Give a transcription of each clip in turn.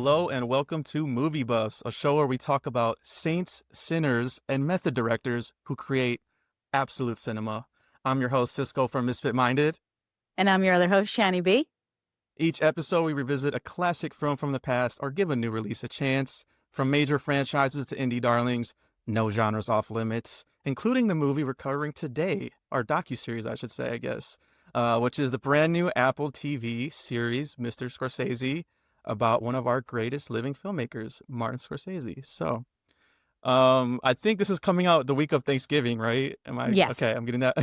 Hello and welcome to Movie Buffs, a show where we talk about saints, sinners, and method directors who create absolute cinema. I'm your host, Cisco from Misfit Minded. And I'm your other host, Shani B. Each episode, we revisit a classic film from the past or give a new release a chance. From major franchises to indie darlings, no genres off limits, including the movie we're covering today, our docuseries, I should say, I guess, which is the brand new Apple TV series, Mr. Scorsese, about one of our greatest living filmmakers, Martin Scorsese. So, I think this is coming out the week of Thanksgiving, right? Yes. Okay? I'm getting that.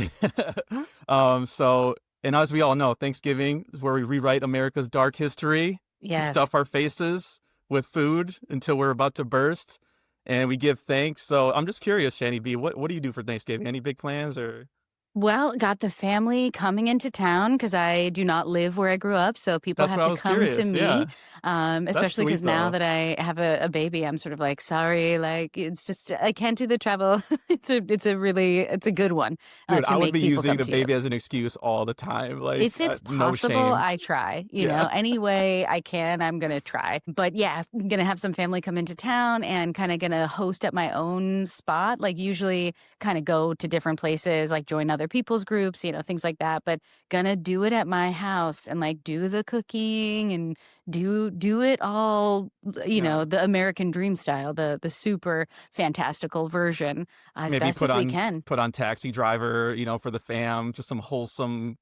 And as we all know, Thanksgiving is where we rewrite America's dark history. We Yes. stuff our faces with food until we're about to burst, and we give thanks. So I'm just curious, Shani B, what do you do for Thanksgiving? Any big plans or? Well, got the family coming into town because I do not live where I grew up, so people That's have what I to was come to curious. me. Yeah, that's Especially sweet because now though. that I have a baby, I'm sort of like, sorry, like it's just I can't do the travel. It's a good one Dude, to I would make be people using come the to you. baby as an excuse all the time. Like, If it's no possible, shame. I try. Yeah. Any way I can, I'm gonna try. But yeah, I'm gonna have some family come into town and kind of gonna host at my own spot. Like usually kind of go to different places, like join other people's groups, things like that. But gonna do it at my house and like do the cooking and do it all, Yeah. the American dream style, the super fantastical version as Maybe best as we can. put on Taxi Driver, for the fam, just some wholesome,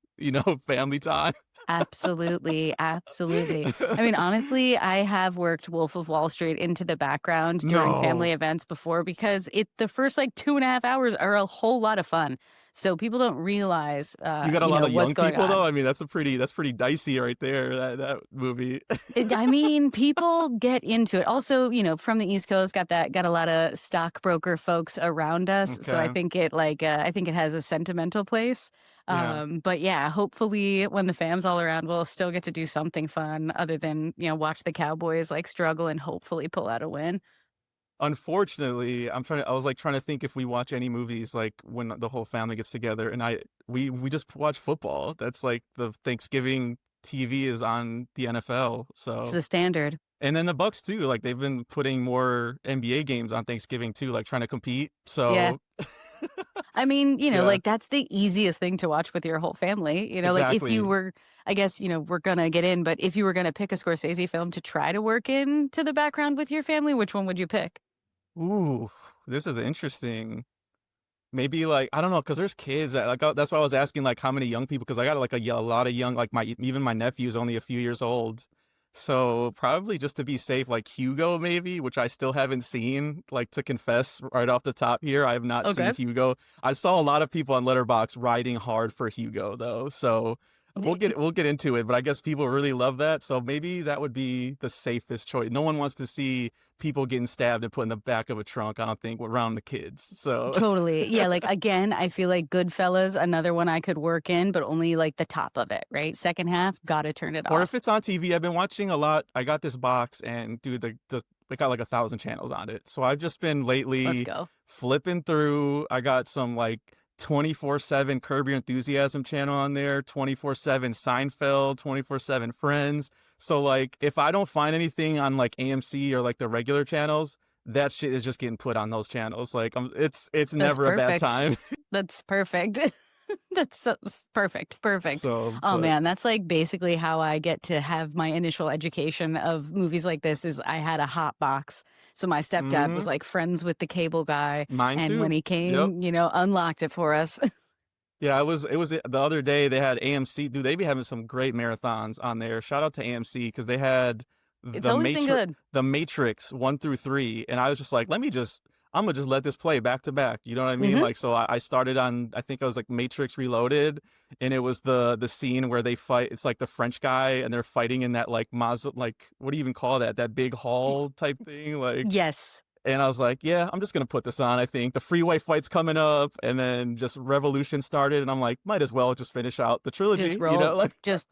family time. Absolutely, absolutely. I mean, honestly, I have worked Wolf of Wall Street into the background during family No. events before because the first like 2.5 hours are a whole lot of fun. So people don't realize, You got a lot of what's young going people though. on. I mean, that's pretty dicey right there. That movie. I mean, people get into it. Also, from the East Coast, got a lot of stockbroker folks around us. So I Okay. think I think it has a sentimental place. Yeah. But yeah, hopefully when the fam's all around, we'll still get to do something fun other than, watch the Cowboys like struggle and hopefully pull out a win. Unfortunately, I was like trying to think if we watch any movies like when the whole family gets together, and we just watch football. That's like the Thanksgiving TV is on the NFL. It's So, the standard. and then the Bucks too. Like they've been putting more NBA games on Thanksgiving too, like trying to compete. Yeah. So, I mean, yeah, like that's the easiest thing to watch with your whole family. Like if you exactly. were, I guess, we're gonna get in, but if you were gonna pick a Scorsese film to try to work into the background with your family, which one would you pick? Ooh, this is interesting. Maybe like I don't know, cause there's kids that's why I was asking like how many young people, cause I got like a lot of young, like even my nephew's only a few years old, so probably just to be safe, like Hugo maybe, which I still haven't seen. Like to confess right off the top here, I have not seen Okay. Hugo. I saw a lot of people on Letterboxd riding hard for Hugo though, so we'll get into it. But I guess people really love that, so maybe that would be the safest choice. No one wants to see people getting stabbed and put in the back of a trunk, I don't think, around the kids. So. Totally. Yeah, like again, I feel like Goodfellas, another one I could work in, but only like the top of it, right? Second half, gotta turn it Or if off. it's on TV, I've been watching a lot. I got this box and dude, the it got like 1,000 channels on it. So I've just been Let's lately go. flipping through. I got some like 24/7 Curb Your Enthusiasm channel on there, 24/7 Seinfeld, 24/7 Friends. So like if I don't find anything on like AMC or like the regular channels, that shit is just getting put on those channels. Like it's That's never a bad perfect. time. That's perfect. That's so perfect. Perfect. So, Oh but man, that's like basically how I get to have my initial education of movies like this is I had a hot box. So my stepdad was mhm, like friends with the cable guy mine and when too. he Yep. came, unlocked it for us. Yeah, it was the other day they had AMC. Dude, they be having some great marathons on there. Shout out to AMC because they had It's always been good. The Matrix 1 through 3, and I was just like, I'm gonna just let this play back to back. You know what I mean? Mhm. Like, so I started on, I think I was like Matrix Reloaded, and it was the scene where they fight. It's like the French guy, and they're fighting in that like like what do you even call that? That big hall type thing, like. Yes. And I was like, yeah, I'm just going to put this on. I think the freeway fight's coming up, and then just Revolution started. And I'm like, might as well just finish out the Just trilogy, just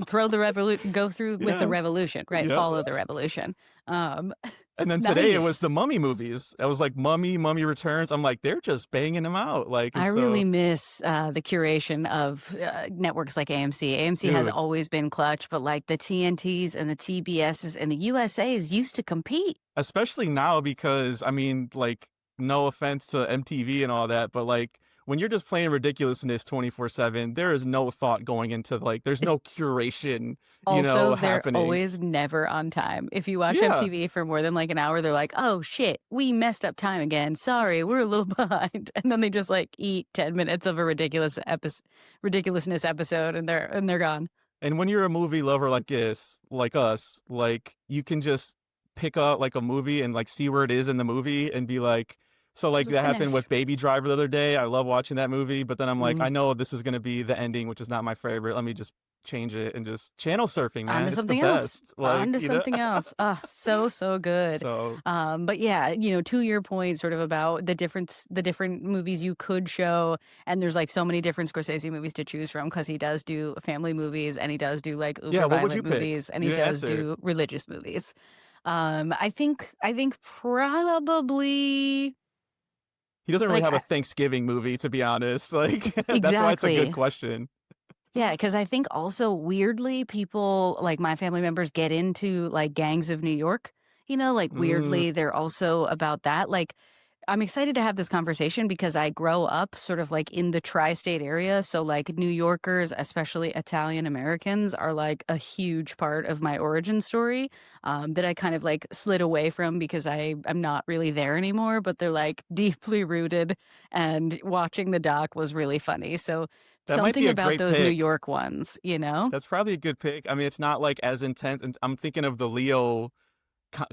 throw the revolution, go through with the yeah, revolution, right? yeah. Follow the revolution. Um, And then today it was nice. the Mummy movies. I was like, Mummy Returns. I'm like, they're just banging them out. Like, and I so, really miss the curation of networks like AMC. AMC has dude, always been clutch, but like the TNTs and the TBSs and the USAs used to compete. especially now because I mean, like, no offense to MTV and all that, but like when you're just playing ridiculousness 24/7, there is no thought going into like, there's no curation, Also, they're happening. always never on time. If you watch Yeah. MTV for more than like an hour, they're like, "Oh shit, we messed up time again. Sorry, we're a little behind." And then they just like eat 10 minutes of a ridiculousness episode and they're gone. And when you're a movie lover like this, like us, like you can just pick up like a movie and like see where it is in the movie and be like, so like Just that happened finish. with Baby Driver the other day. I love watching that movie, but then I'm like, Mm. I know this is gonna be the ending, which is not my favorite. Let me just change it and just channel surfing, On man. to It's the something else. best. On to something else. Ah, so, so good. So But yeah, to your point, sort of about the different movies you could show, and there's like so many different Scorsese movies to choose from because he does do family movies and he does do like yeah, uber what would you violent pick? movies and You he didn't does answer. do religious movies. I think probably He doesn't really like have a Thanksgiving movie, to be honest. Like that's why it's a good exactly. question. Yeah, because I think also weirdly people like my family members get into like Gangs of New York. Like Mm, weirdly they're also about that. Like I'm excited to have this conversation because I grow up sort of like in the tri-state area. So like New Yorkers, especially Italian Americans, are like a huge part of my origin story that I kind of like slid away from because I'm not really there anymore. But they're like deeply rooted, and watching the doc was really funny. So that might be something a about great those New pick. York ones. That's probably a good pick. I mean, it's not like as intense. And I'm thinking of the Leo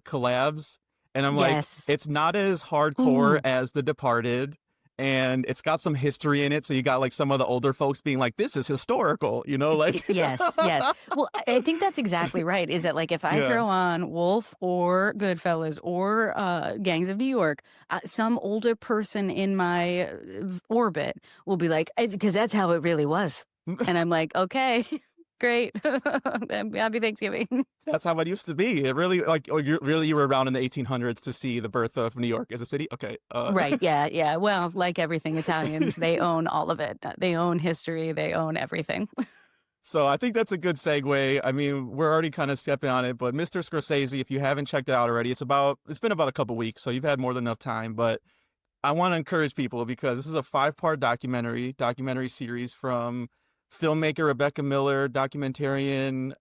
collabs, and I'm like, Yes. it's not as hardcore Ooh. as The Departed, and it's got some history in it. So you got like some of the older folks being like, "This is historical," like, Yes, yes. Well, I think that's exactly right. Is that like if I yeah. throw on Wolf or Goodfellas or Gangs of New York, some older person in my orbit will be like, because that's how it really was. And I'm like, okay, great. Happy Thanksgiving. That's how it used to be. It really like, oh, you were around in the 1800s to see the birth of New York as a city. Okay, Right. Yeah. Yeah. Well, like everything Italians, they own all of it. They own history. They own everything. so I think that's a good segue. I mean, we're already kind of stepping on it, but Mr. Scorsese, if you haven't checked it out already, it's been about a couple weeks, so you've had more than enough time. But I want to encourage people because this is a 5-part documentary series from filmmaker Rebecca Miller, documentarian,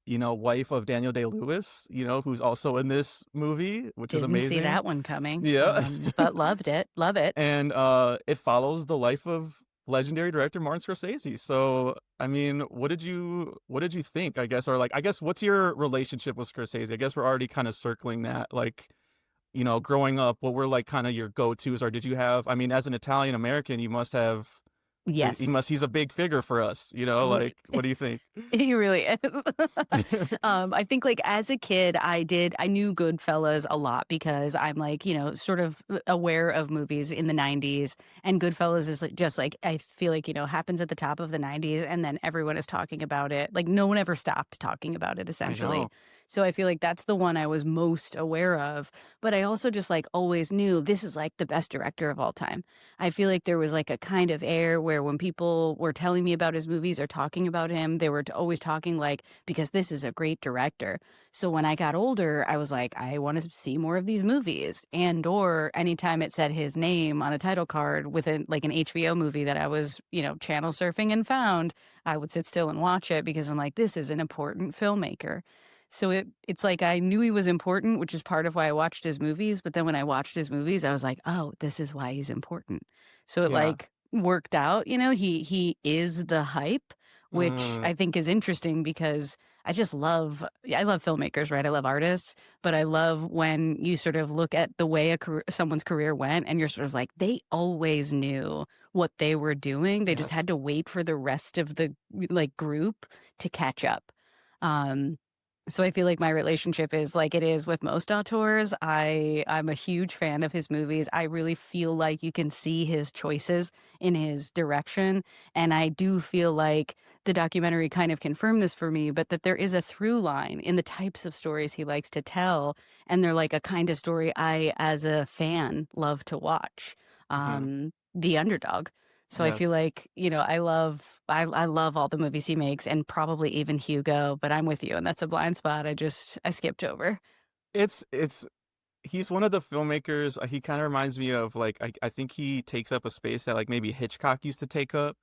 wife of Daniel Day-Lewis, who's also in this movie, which is Didn't see amazing. that one coming, Yeah. but loved it. Love it. And it follows the life of legendary director Martin Scorsese. So, I mean, what did you think, I guess, or like, I guess, what's your relationship with Scorsese? I guess we're already kind of circling that, like, growing up, what were like kind of your go-tos, or did you have, I mean, as an Italian American, you must have, Yes. he's a big figure for us, like, what do you think? He really is. I think like as a kid, I knew Goodfellas a lot because I'm like, sort of aware of movies in the 90s. And Goodfellas is like, just like, I feel like, happens at the top of the 90s and then everyone is talking about it. Like no one ever stopped talking about it I essentially. know. So I feel like that's the one I was most aware of. But I also just like always knew this is like the best director of all time. I feel like there was like a kind of air where when people were telling me about his movies or talking about him, they were always talking like, because this is a great director. So when I got older, I was like, I want to see more of these movies. And or anytime it said his name on a title card with like an HBO movie that I was, channel surfing and found, I would sit still and watch it because I'm like, this is an important filmmaker. So it's like I knew he was important, which is part of why I watched his movies, but then when I watched his movies, I was like, "Oh, this is why he's important." So it Yeah. like worked out, he is the hype, which Mm, I think is interesting because I love filmmakers, right? I love artists, but I love when you sort of look at the way someone's career went and you're sort of like, they always knew what they were doing. They just yes. had to wait for the rest of the like group to catch up. Um So I feel like my relationship is like it is with most auteurs. I'm a huge fan of his movies. I really feel like you can see his choices in his direction, and I do feel like the documentary kind of confirmed this for me, but that there is a through line in the types of stories he likes to tell, and they're like a kind of story I as a fan love to watch. Mhm. The underdog. So I feel Yes. like, I love all the movies he makes and probably even Hugo, but I'm with you, and that's a blind spot I skipped over. It's he's one of the filmmakers, he kinda reminds me of, like, I think he takes up a space that, like, maybe Hitchcock used to take up,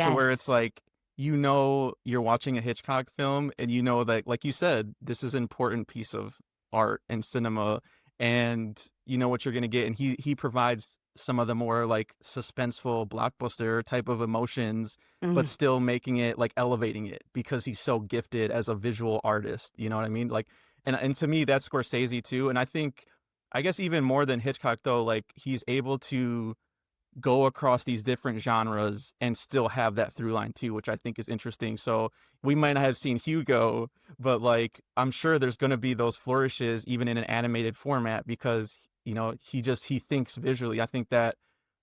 to where it's Yes. like, you know you're watching a Hitchcock film, and you know that, like you said, this is an important piece of art and cinema, and you know what you're gonna get, and he provides some of the more, like, suspenseful blockbuster type of emotions, but Mhm. still making it, like, elevating it because he's so gifted as a visual artist, you know what I mean? Like, and to me, that's Scorsese too, and I guess even more than Hitchcock though, like, he's able to go across these different genres and still have that through line too, which I think is interesting. So we might not have seen Hugo, but like I'm sure there's going to be those flourishes even in an animated format because he thinks visually. I think that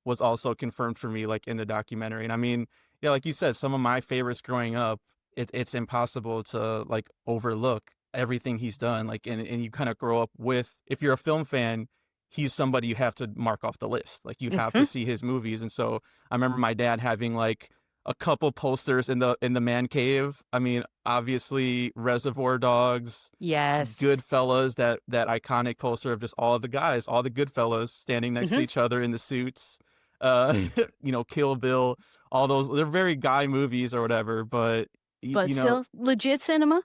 was also confirmed for me like in the documentary. And I mean, yeah, like you said, some of my favorites growing up, it's impossible to like overlook everything he's done. Like and you kind of grow up with if you're a film fan, he's somebody you have to mark off the list. Like you have to Mhm. see his movies. And so I remember my dad having like a couple posters in the man cave. I mean, obviously Reservoir Dogs, Yes. Goodfellas, that iconic poster of just all of the guys, all the Goodfellas standing next to Mhm. each other in the suits. Uh, Kill Bill, all those. They're very guy movies or whatever, but But still legit cinema?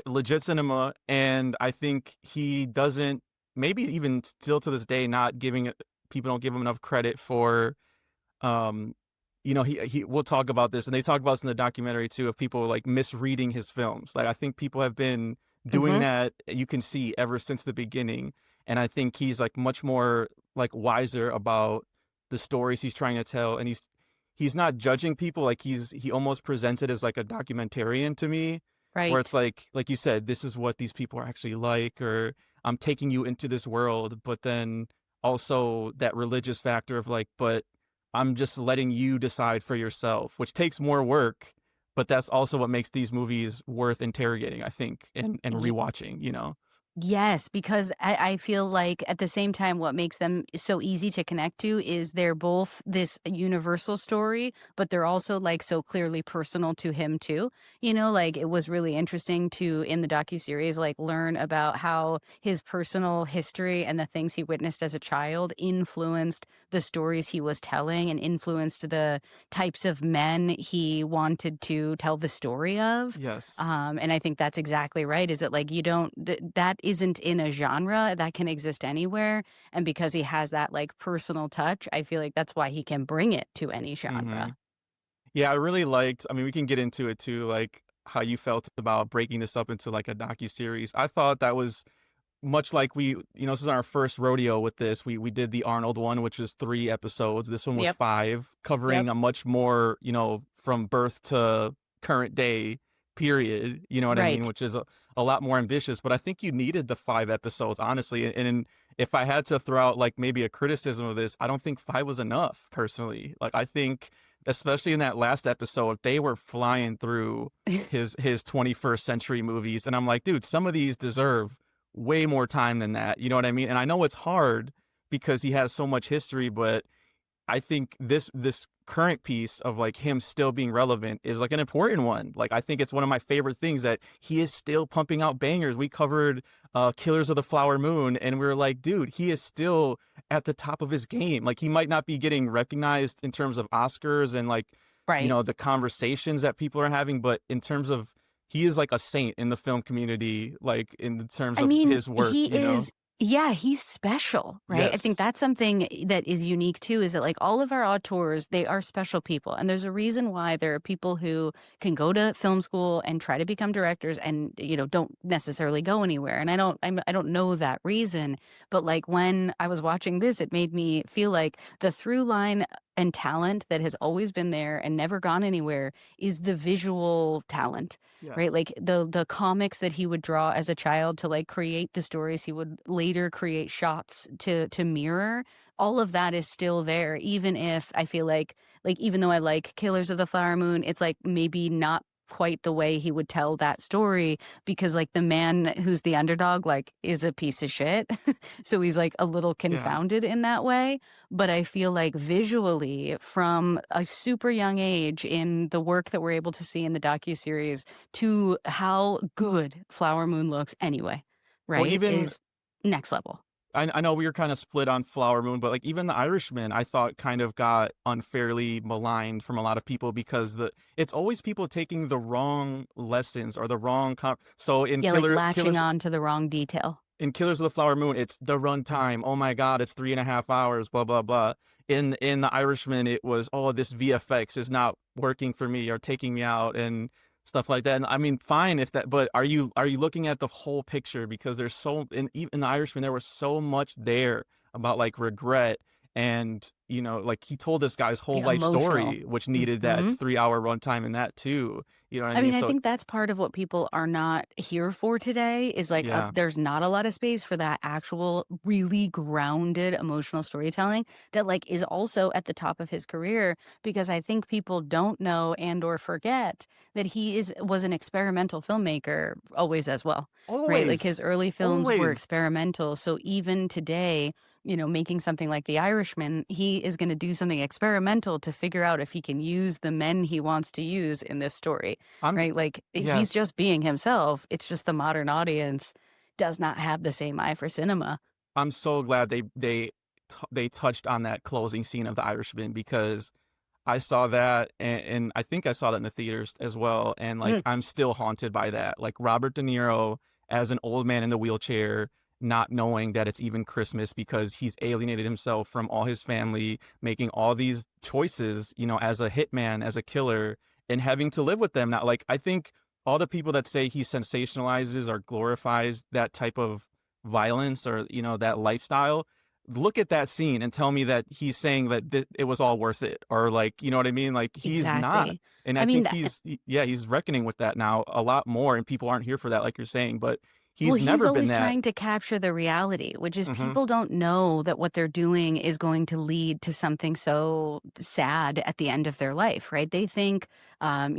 legit cinema, and I think he doesn't maybe even still to this day not giving it people don't give him enough credit for, um, he we'll talk about this, and they talk about this in the documentary too, of people, like, misreading his films. Like, I think people have been doing Mhm. that, you can see ever since the beginning, and I think he's, like, much more, like, wiser about the stories he's trying to tell, and he's not judging people, like, he almost presents it as, like, a documentarian to me, where it's Right. like you said, "This is what these people are actually like," or, "I'm taking you into this world," but then also that religious factor of, like, "But I'm just letting you decide for yourself," which takes more work, but that's also what makes these movies worth interrogating, I think, and rewatching, you know? Yes, because I feel like at the same time, what makes them so easy to connect to is they're both this universal story, but they're also like so clearly personal to him too. Like it was really interesting to in the docuseries, like learn about how his personal history and the things he witnessed as a child influenced the stories he was telling and influenced the types of men he wanted to tell the story of. Yes. And I think that's exactly right. Is that like you don't that isn't in a genre that can exist anywhere, and because he has that like personal touch, I feel like that's why he can bring it to any genre. Mhm. Yeah, I really liked I mean, we can get into it too, like, how you felt about breaking this up into, like, a docuseries. I thought that was much like this is our first rodeo with this. We did the Arnold one, which was 3 episodes. This one was Yep. 5, Yep. covering a much more, from birth to current day period, you know what I mean? Right. Which is a lot more ambitious, but I think you needed the 5 episodes, honestly, and if I had to throw out, like, maybe a criticism of this, I don't think 5 was enough, personally. Like, I think, especially in that last episode, they were flying through his 21st century movies, and I'm like, "Dude, some of these deserve way more time than that," you know what I mean? And I know it's hard because he has so much history, but I think this current piece of like him still being relevant is like an important one. Like I think it's one of my favorite things that he is still pumping out bangers. We covered Killers of the Flower Moon and we were like, dude, he is still at the top of his game. Like he might not be getting recognized in terms of Oscars and like, Right. the conversations that people are having, but in terms of he is like a saint in the film community, like in terms I of mean, his work, he you know? is yeah, he's special, right? I think Yes. that's something that is unique too, is that like all of our auteurs, they are special people. And there's a reason why there are people who can go to film school and try to become directors and, don't necessarily go anywhere. And I don't know that reason, but like when I was watching this, it made me feel like the through line and talent that has always been there and never gone anywhere is the visual talent, right? Yes. Like the comics that he would draw as a child to like create the stories he would later create shots to mirror. All of that is still there, even if I feel like even though I like Killers of the Flower Moon, it's like maybe not quite the way he would tell that story because like the man who's the underdog like is a piece of shit. So he's like a little Yeah. confounded in that way, but I feel like visually from a super young age in the work that we're able to see in the docuseries to how good Flower Moon looks anyway, Well, right? even Is next level. I know we were kind of split on Flower Moon, but like even The Irishman, I thought kind of got unfairly maligned from a lot of people because it's always people taking the wrong lessons or the wrong so Yeah, like latching on to the wrong detail. in Killers of the Flower Moon, it's the runtime. Oh my God, it's 3.5 hours. Blah blah blah. In The Irishman, it was this VFX is not working for me or taking me out and stuff like that. And I mean, fine if that, but are you looking at the whole picture? Because there's in The Irishman there was so much there about like regret and like he told this guy's whole The life emotional. story, which needed that Mhm. 3 hour runtime in that too. You know what I I mean? mean, I So think that's part of what people are not here for today is like yeah. there's not a lot of space for that actual really grounded emotional storytelling that like is also at the top of his career because I think people don't know and or forget that he is was an experimental filmmaker always as well. Right? Like Always. his early films were Always. experimental. So even today, making something like The Irishman, he is going to do something experimental to figure out if he can use the men he wants to use in this story, I'm right? Like he's Yes. just being himself. It's just the modern audience does not have the same eye for cinema. I'm so glad they touched on that closing scene of The Irishman because I saw that and I think I saw that in the theaters as well. And like Mm, I'm still haunted by that. Like Robert De Niro as an old man in the wheelchair, not knowing that it's even Christmas because he's alienated himself from all his family, making all these choices, as a hitman, as a killer, and having to live with them. Now, like I think all the people that say he sensationalizes or glorifies that type of violence or that lifestyle, look at that scene and tell me that he's saying that it was all worth it or like you know what I mean, like he's not. exactly. And I I mean, think he's reckoning with that now a lot more and people aren't here for that like you're saying, but well, he's he's never been always that. trying to capture the reality, which is Hmm. people don't know that what they're doing is going to lead to something so sad at the end of their life, right? They think, I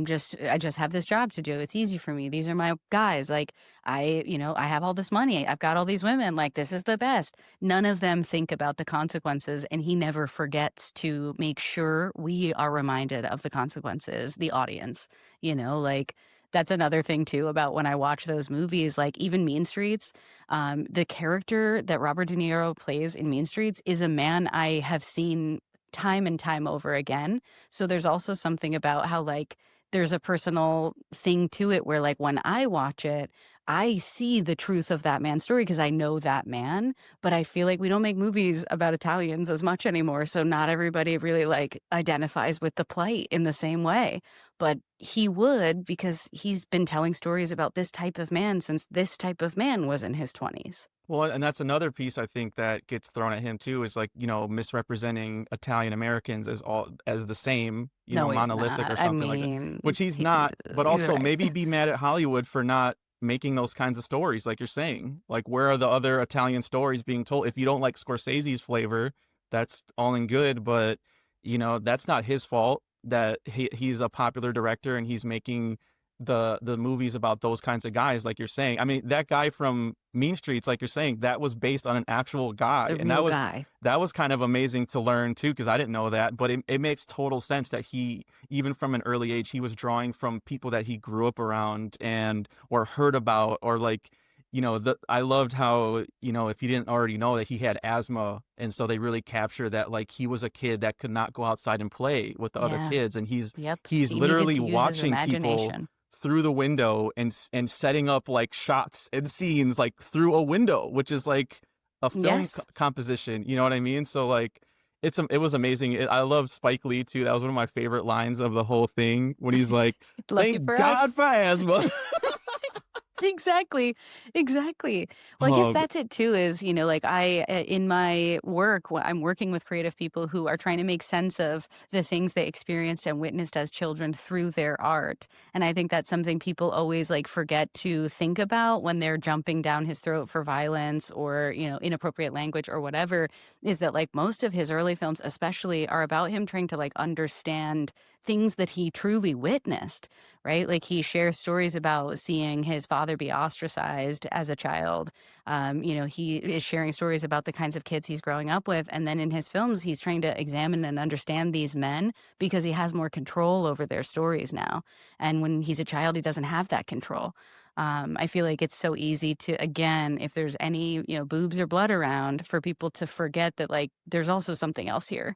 just have this job to do. It's easy for me. These are my guys. Like, I have all this money. I've got all these women. Like, this is the best. None of them think about the consequences, and he never forgets to make sure we are reminded of the consequences, the audience, like that's another thing too about when I watch those movies, like even Mean Streets, the character that Robert De Niro plays in Mean Streets is a man I have seen time and time over again. So there's also something about how like there's a personal thing to it where like when I watch it, I see the truth of that man's story because I know that man, but I feel like we don't make movies about Italians as much anymore. So not everybody really like identifies with the plight in the same way. But he would because he's been telling stories about this type of man since this type of man was in his 20s. Well, and that's another piece I think that gets thrown at him too is like misrepresenting Italian Americans as the same, No, he's monolithic or not. I something like that, mean, which he's not, but he's also right. maybe be mad at Hollywood for not making those kinds of stories like you're saying. Like where are the other Italian stories being told? If you don't like Scorsese's flavor, that's all in good, but that's not his fault that he's a popular director and he's making the movies about those kinds of guys like you're saying. I mean, that guy from Mean Streets, like you're saying, that was based on an actual It's guy. a And real guy. that was kind of amazing to learn too, because I didn't know that. But it makes total sense that he, even from an early age, he was drawing from people that he grew up around and or heard about or like I loved how, if you didn't already know that he had asthma. And so they really capture that like he was a kid that could not go outside and play with the other Yeah. kids. And Yep. he's He needed literally to use his watching people imagination. through the window and setting up like shots and scenes like through a window, which is like a film Yes. composition. You know what I mean? So like it was amazing. I love Spike Lee too. That was one of my favorite lines of the whole thing when he's like, Lucky "Thank for us. God for asthma." Exactly. Exactly. Well, I guess Oh, that's it too is, like in my work, I'm working with creative people who are trying to make sense of the things they experienced and witnessed as children through their art. And I think that's something people always like forget to think about when they're jumping down his throat for violence or, inappropriate language or whatever, is that like most of his early films especially are about him trying to like understand things that he truly witnessed, right? Like he shares stories about seeing his father be ostracized as a child. He is sharing stories about the kinds of kids he's growing up with. And then in his films, he's trying to examine and understand these men because he has more control over their stories now. And when he's a child, he doesn't have that control. I feel like it's so easy to, again, if there's any, boobs or blood around, for people to forget that, like, there's also something else here.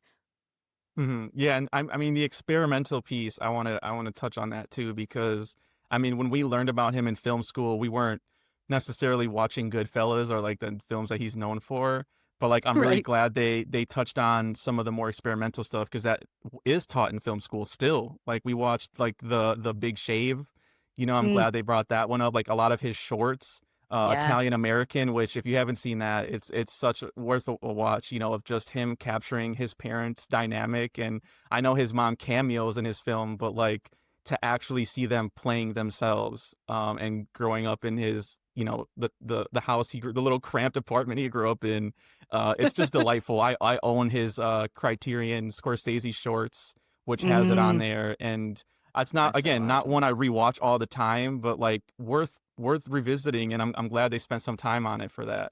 Yeah, and I mean, the experimental piece, I wanna touch on that too because, I mean, when we learned about him in film school, we weren't necessarily watching Goodfellas or, like, the films that he's known for, but, like, I'm really Right. glad they touched on some of the more experimental stuff because that is taught in film school still. Like, we watched, like, The Big Shave, I'm Mm, glad they brought that one up, like, a lot of his shorts, yeah. Italian American, which if you haven't seen that, it's such worth a watch, of just him capturing his parents' dynamic. And I know his mom cameos in his film, but like to actually see them playing themselves, and growing up in his, the house the little cramped apartment he grew up in, it's just delightful. I own his Criterion Scorsese shorts, which has it on Mm, there, and it's not that's so again, not awesome. one I rewatch all the time, but, like, worth revisiting, and I'm glad they spent some time on it for that?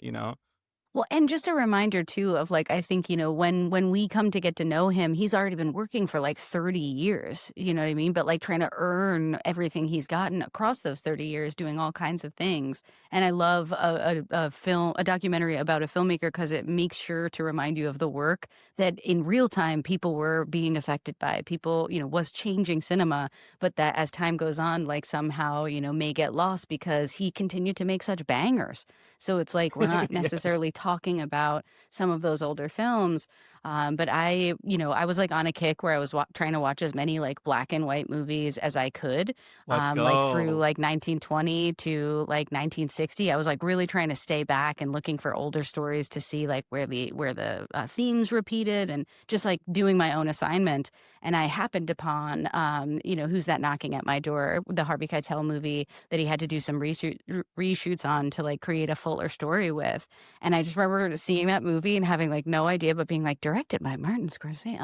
Well, and just a reminder too of like I think, when we come to get to know him, he's already been working for like 30 years, you know what I mean? But like trying to earn everything he's gotten across those 30 years doing all kinds of things. And I love a documentary about a filmmaker because it makes sure to remind you of the work that in real time people were being affected by. People, was changing cinema, but that as time goes on, like somehow, may get lost because he continued to make such bangers. So it's like we're not Yes. necessarily talking about some of those older films. But I was like on a kick where I was trying to watch as many like black and white movies as I could, Let's like through go. like 1920 to like 1960. I was like really trying to stay back and looking for older stories to see like where the themes repeated and just like doing my own assignment. And I happened upon, Who's That Knocking at My Door, the Harvey Keitel movie that he had to do some reshoots on to like create a fuller story with. And I just remember seeing that movie and having like no idea, but being like directed by Martin Scorsese.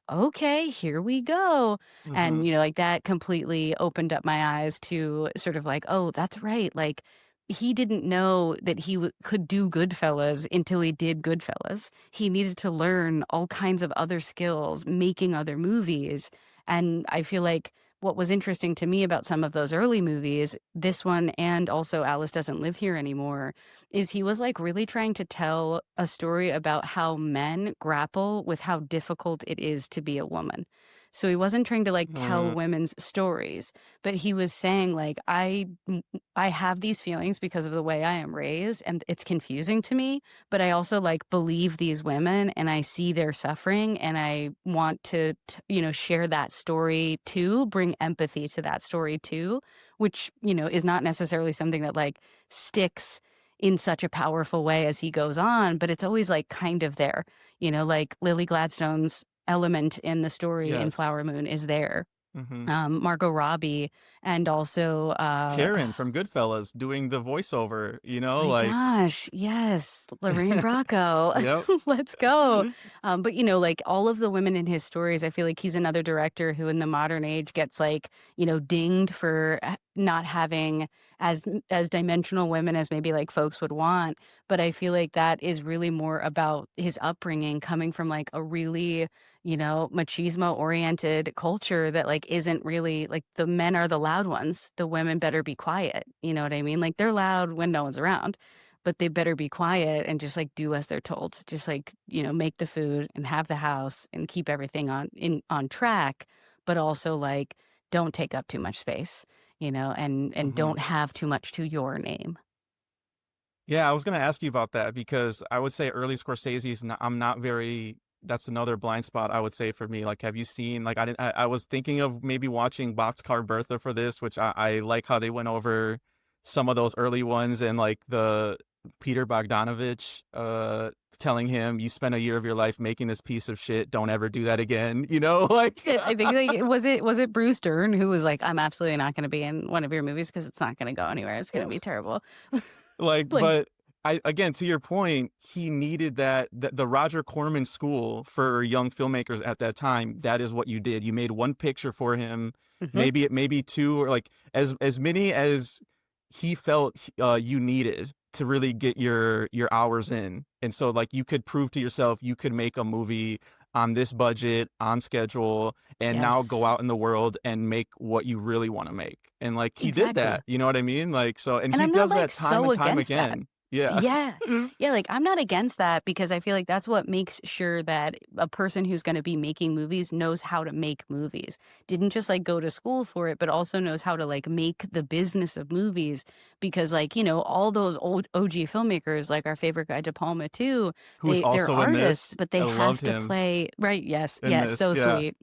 Oh, okay, here we go. And Mhm. like that completely opened up my eyes to sort of like, oh, that's right. Like he didn't know that he could do Goodfellas until he did Goodfellas. He needed to learn all kinds of other skills, making other movies. And I feel like what was interesting to me about some of those early movies, this one and also Alice Doesn't Live Here Anymore, is he was like really trying to tell a story about how men grapple with how difficult it is to be a woman. So he wasn't trying to like tell Mm, women's stories, but he was saying like I have these feelings because of the way I am raised and it's confusing to me, but I also like believe these women and I see their suffering and I want to, share that story too, bring empathy to that story too, which, is not necessarily something that like sticks in such a powerful way as he goes on, but it's always like kind of there, like Lily Gladstone's element in the story in yes. Flower Moon is there. Mhm. Margot Robbie and also, Karen from Goodfellas doing the voiceover, my like gosh, yes, Lorraine Bracco. Yep. Let's go. But, like all of the women in his stories, I feel like he's another director who in the modern age gets like, dinged for not having as dimensional women as maybe like folks would want. But I feel like that is really more about his upbringing coming from like a really, machismo oriented culture that like isn't really like the men are the loud ones. The women better be quiet. You know what I mean? Like they're loud when no one's around, but they better be quiet and just like do as they're told. Just like, make the food and have the house and keep everything on track, but also like don't take up too much space, and Mhm. don't have too much to your name. Yeah, I was gonna ask you about that because I would say early Scorsese's not, I'm not very that's another blind spot I would say for me. Like, have you seen like I was thinking of maybe watching Boxcar Bertha for this, which I like how they went over some of those early ones, and like the Peter Bogdanovich telling him, you spent a year of your life making this piece of shit, don't ever do that again, you know, like I think like was it Bruce Dern who was like, I'm absolutely not going to be in one of your movies because it's not going to go anywhere. It's going to be terrible. like, Like, but I, again, to your point, he needed the Roger Corman school for young filmmakers at that time. That is what you did. You made one picture for him, mhm, maybe two, or like as many as he felt you needed to really get your hours in. And so like you could prove to yourself you could make a movie on this budget, on schedule, and now go yes, out in the world and make what you really want to make. And like he did exactly. that, you know what I mean? Like, so, and And he I'm not does like that time so and time against that. again. Yeah. Yeah. Yeah, like, I'm not against that because I feel like that's what makes sure that a person who's gonna be making movies knows how to make movies. Didn't just, like, go to school for it, but also knows how to, like, make the business of movies because, like, all those old OG filmmakers, like our favorite guy, De Palma too, Who's they're also in artists, this. but they I have loved to him play. Right, yes, in yes, this. so Yeah. sweet.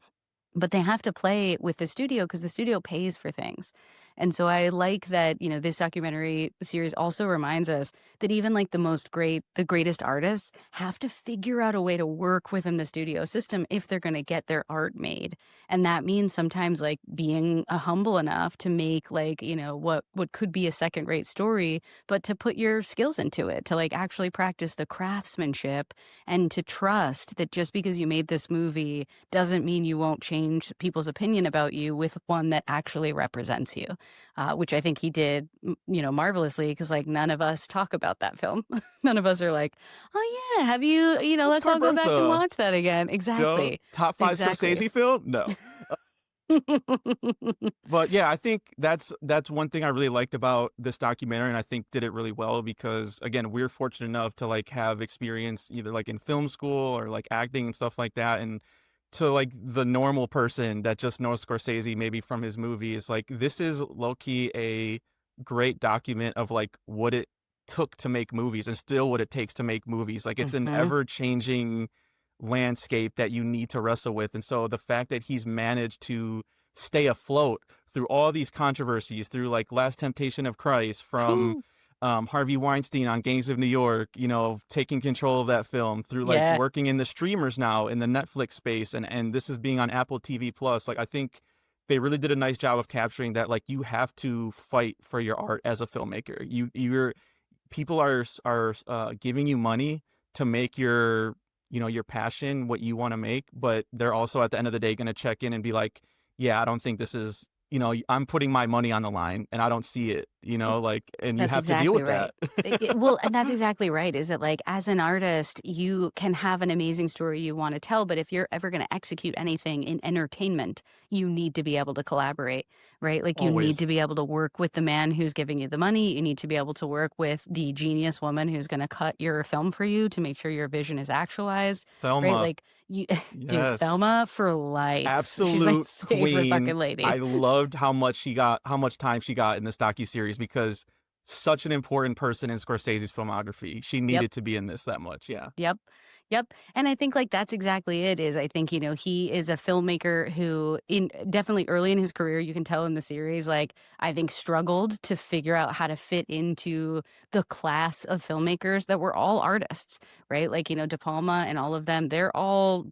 But they have to play with the studio because the studio pays for things. And so I like that, this documentary series also reminds us that even like the greatest artists have to figure out a way to work within the studio system if they're going to get their art made. And that means sometimes like being humble enough to make like, what could be a second rate story, but to put your skills into it, to like actually practice the craftsmanship and to trust that just because you made this movie doesn't mean you won't change people's opinion about you with one that actually represents you, which I think he did, marvelously. Because like none of us talk about that film. None of us are like, oh yeah, have you, let's Oscar all go back and Bertha. watch that again. Exactly, Top five exactly. Scorsese film? No. But yeah, I think that's one thing I really liked about this documentary, and I think did it really well because again, we're fortunate enough to like have experience either like in film school or like acting and stuff like that, and to like the normal person that just knows Scorsese maybe from his movies, like this is low-key a great document of like what it took to make movies and still what it takes to make movies. Like it's an Hmm. ever-changing landscape that you need to wrestle with. And so the fact that he's managed to stay afloat through all these controversies, through like Last Temptation of Christ, from Harvey Weinstein on Gangs of New York, taking control of that film, through like Yeah. working in the streamers now in the Netflix space, and this is being on Apple TV Plus. Like I think they really did a nice job of capturing that. Like you have to fight for your art as a filmmaker. You're people are giving you money to make your passion what you want to make, but they're also at the end of the day going to check in and be like, yeah, I don't think this is, I'm putting my money on the line and I don't see it, like, and you That's have to deal exactly with right. that. Well, and that's exactly right. Is that like as an artist, you can have an amazing story you want to tell, but if you're ever going to execute anything in entertainment, you need to be able to collaborate, right? Like you need Always. to be able to work with the man who's giving you the money. You need to be able to work with the genius woman who's going to cut your film for you to make sure your vision is actualized, right? Thelma. Like you, dude, Yes. Thelma for life. She's my Absolute favorite queen. fucking lady. I loved how much time she got in this docuseries because such an important person in Scorsese's filmography. She Yep. needed to be in this that much. Yeah. Yep. Yep. And I think like that's exactly it is I think, he is a filmmaker who in definitely early in his career, you can tell in the series, like I think struggled to figure out how to fit into the class of filmmakers that were all artists, right? Like, De Palma and all of them, they're all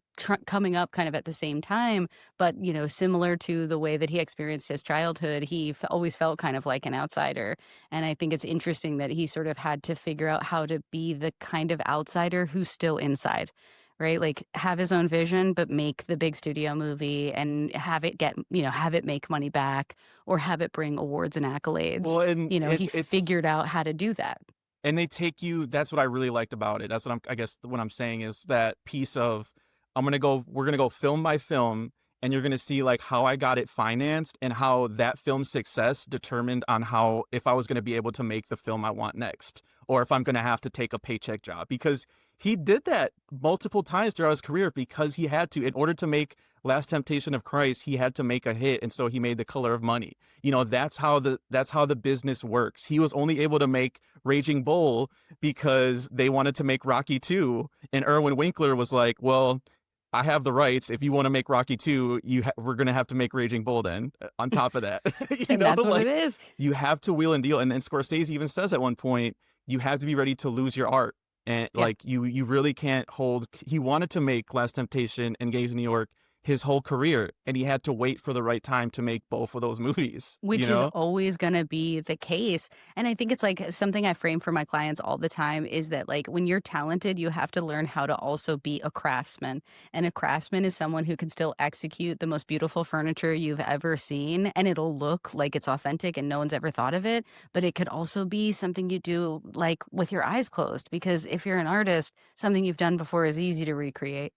coming up kind of at the same time, but similar to the way that he experienced his childhood, he always felt kind of like an outsider. And I think it's interesting that he sort of had to figure out how to be the kind of outsider who's still inside, right? Like have his own vision, but make the big studio movie and have it make money back or have it bring awards and accolades. Well, and He it's figured out how to do that. and they take you, that's what I really liked about it. That's what I guess what I'm saying is that piece of we're gonna go film by film, and you're gonna see like how I got it financed and how that film's success determined on how if I was gonna be able to make the film I want next, or if I'm gonna have to take a paycheck job. Because he did that multiple times throughout his career because he had to. In order to make Last Temptation of Christ, he had to make a hit, and so he made The Color of Money. That's how the business works. He was only able to make Raging Bull because they wanted to make Rocky 2, and Irwin Winkler was like, well, I have the rights. If you want to make Rocky 2, we're going to have to make Raging Bull then on top of that. And that's what it Like is. you have to wheel and deal. And then Scorsese even says at one point, you have to be ready to lose your art. And Yeah. like you really can't hold. He wanted to make Last Temptation and Gangs of New York his whole career, and he had to wait for the right time to make both of those movies, you Which is know? always gonna be the case, and I think it's, like, something I frame for my clients all the time is that, like, when you're talented, you have to learn how to also be a craftsman, and a craftsman is someone who can still execute the most beautiful furniture you've ever seen, and it'll look like it's authentic and no one's ever thought of it, but it could also be something you do, like, with your eyes closed, because if you're an artist, something you've done before is easy to recreate.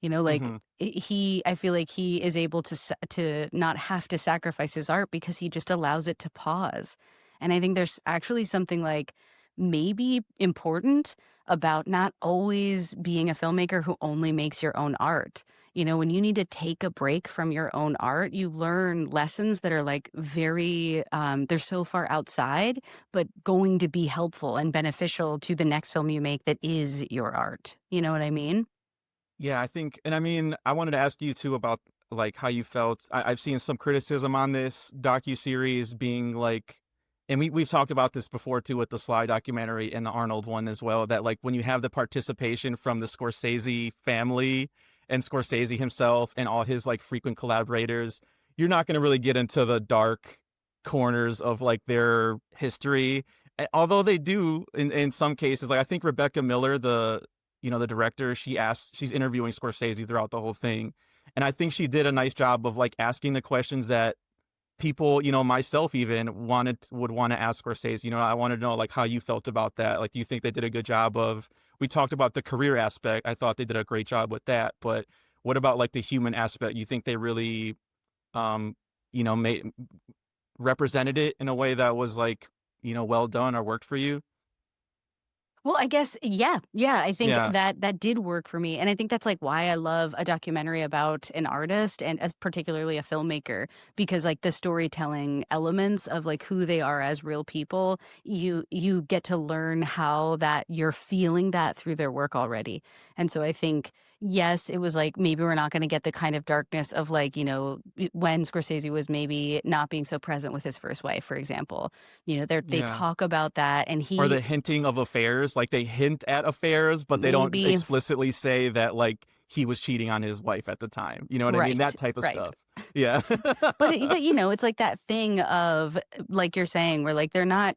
Like, Hmm. I feel like he is able to not have to sacrifice his art because he just allows it to pause. And I think there's actually something, like, maybe important about not always being a filmmaker who only makes your own art. When you need to take a break from your own art, you learn lessons that are, like, very, they're so far outside, but going to be helpful and beneficial to the next film you make that is your art. You know what I mean? Yeah, I think, and I mean, I wanted to ask you too about like how you felt. I've seen some criticism on this docu-series being like, and we've talked about this before too with the Sly documentary and the Arnold one as well, that like when you have the participation from the Scorsese family and Scorsese himself and all his like frequent collaborators, you're not going to really get into the dark corners of like their history. Although they do in some cases, like I think Rebecca Miller, the director, she's interviewing Scorsese throughout the whole thing. And I think she did a nice job of like asking the questions that people, myself even would want to ask Scorsese. I wanted to know like how you felt about that. Like, do you think they did a good job of, we talked about the career aspect. I thought they did a great job with that. But what about like the human aspect? You think they really, um, made represented it in a way that was like, well done or worked for you? Well, I guess, yeah, yeah, I think Yeah. that did work for me, and I think that's, like, why I love a documentary about an artist and as particularly a filmmaker, because, like, the storytelling elements of, like, who they are as real people, you get to learn how that you're feeling that through their work already, and so I think, yes, it was, like, maybe we're not gonna get the kind of darkness of, like, when Scorsese was maybe not being so present with his first wife, for example. They Yeah. talk about that, and Or he the hinting of affairs, like, they hint at affairs, but they don't maybe. explicitly say that, like, he was cheating on his wife at the time, you know what I mean? Right, That type of right. stuff. Yeah. But, it's like that thing of, like you're saying, where, like, they're not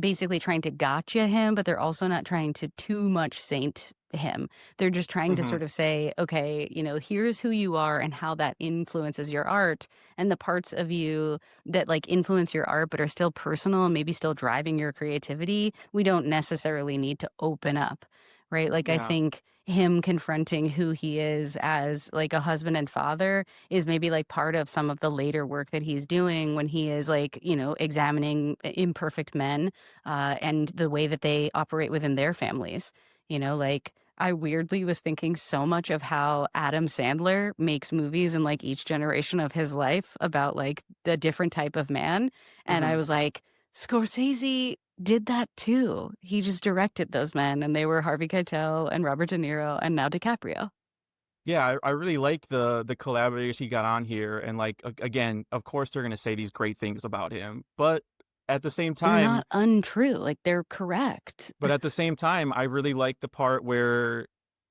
basically trying to gotcha him, but they're also not trying to too much saint him. They're just trying to Mhm. sort of say, "Okay, here's who you are and how that influences your art, and the parts of you that, like, influence your art but are still personal and maybe still driving your creativity, we don't necessarily need to open up." Right? Like, I Yeah. think him confronting who he is as, like, a husband and father is maybe like part of some of the later work that he's doing when he is like, examining imperfect men and the way that they operate within their families. Like, I weirdly was thinking so much of how Adam Sandler makes movies in like each generation of his life about like the different type of man. And I Mhm. was like, Scorsese did that too. He just directed those men, and they were Harvey Keitel and Robert De Niro and now DiCaprio. Yeah, I really like the collaborators he got on here, and, like, again, of course, they're gonna say these great things about him, at the same They're time not untrue, like, they're correct. I really like the part where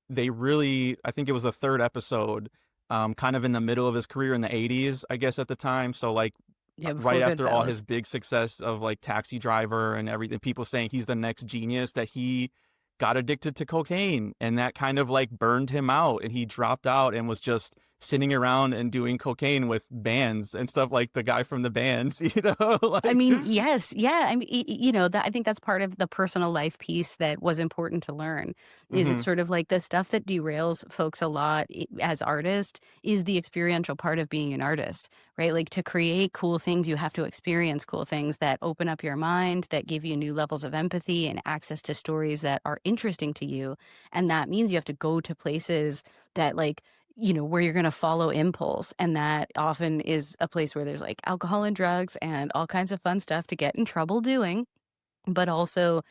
they really, I think it was the 3rd episode, kind of in the middle of his career in the '80s, I guess, at the time, so, like, Yeah, right before after all his Goodfellas. big success of, like, Taxi Driver and everything, people saying he's the next genius, that he got addicted to cocaine, and that kind of, like, burned him out, and he dropped out and was just sitting around and doing cocaine with bands and stuff like the guy from the bands, I like. mean, yes, yeah, I mean, that I think that's part of the personal life piece that was important to learn, is it's Mhm. sort of like the stuff that derails folks a lot as artists is the experiential part of being an artist, right? Like, to create cool things, you have to experience cool things that open up your mind, that give you new levels of empathy and access to stories that are interesting to you. And that means you have to go to places that, like, where you're gonna follow impulse, and that often is a place where there's, like, alcohol and drugs and all kinds of fun stuff to get in trouble doing. but also,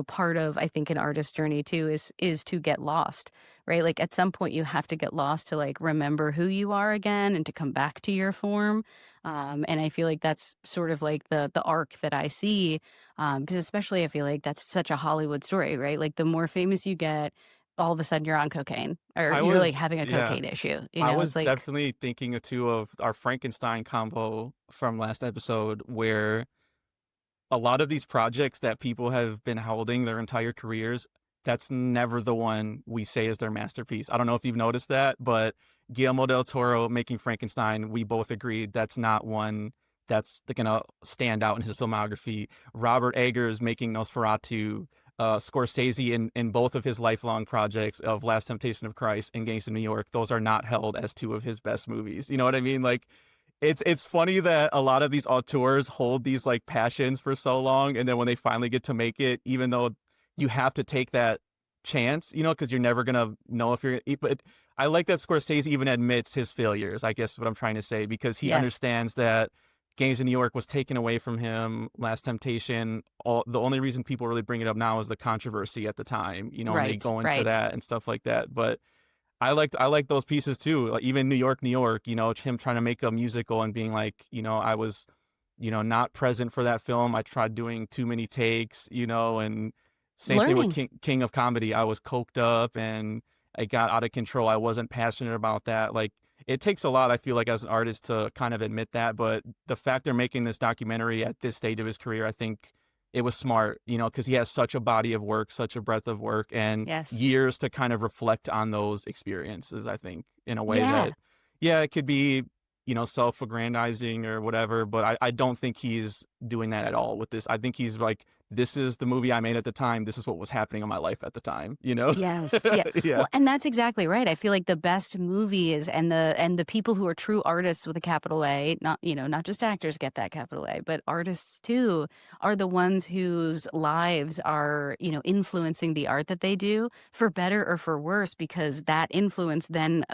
part of, I think, an artist's journey too is to get lost, right? Like at some point you have to get lost to like remember who you are again and to come back to your form. And I feel like that's sort of like the arc that I see. Because especially I feel like that's such a Hollywood story, right? Like the more famous you get, all of a sudden you're on cocaine or I you're like was having a yeah. cocaine issue. I was It's like definitely thinking too of our Frankenstein combo from last episode, where a lot of these projects that people have been holding their entire careers, that's never the one we say is their masterpiece. I don't know if you've noticed that, but Guillermo del Toro making Frankenstein, we both agreed that's not one that's gonna stand out in his filmography. Robert Eggers making Nosferatu, Scorsese in both of his lifelong projects of Last Temptation of Christ and Gangs of New York, those are not held as two of his best movies. You know what I mean? Like it's funny that a lot of these auteurs hold these like passions for so long, and then when they finally get to make it, even though you have to take that chance, because you're never gonna know if you're. But I like that Scorsese even admits his failures. I guess is what I'm trying to say, because he yes, understands that Gangs of New York was taken away from him. Last Temptation. The only reason people really bring it up now is the controversy at the time, and they right, go into right. that and stuff like that. But I liked those pieces too. Like even New York, him trying to make a musical and being like, I was, not present for that film. I tried doing too many takes, and same thing with Learning. King of Comedy. I was coked up and I got out of control. I wasn't passionate about that. Like it takes a lot, I feel like, as an artist to kind of admit that. But the fact they're making this documentary at this stage of his career, I think it was smart, because he has such a body of work, such a breadth of work, and Yes. years to kind of reflect on those experiences, I think, in a way Yeah. that, yeah, it could be, self-aggrandizing or whatever, but I don't think he's doing that at all with this. I think he's like, this is the movie I made at the time. This is what was happening in my life at the time, you know? Yes, yeah. Yeah. Well, and that's exactly right. I feel like the best movies and the people who are true artists with a capital A, not just actors get that capital A, but artists too, are the ones whose lives are, influencing the art that they do for better or for worse, because that influence then,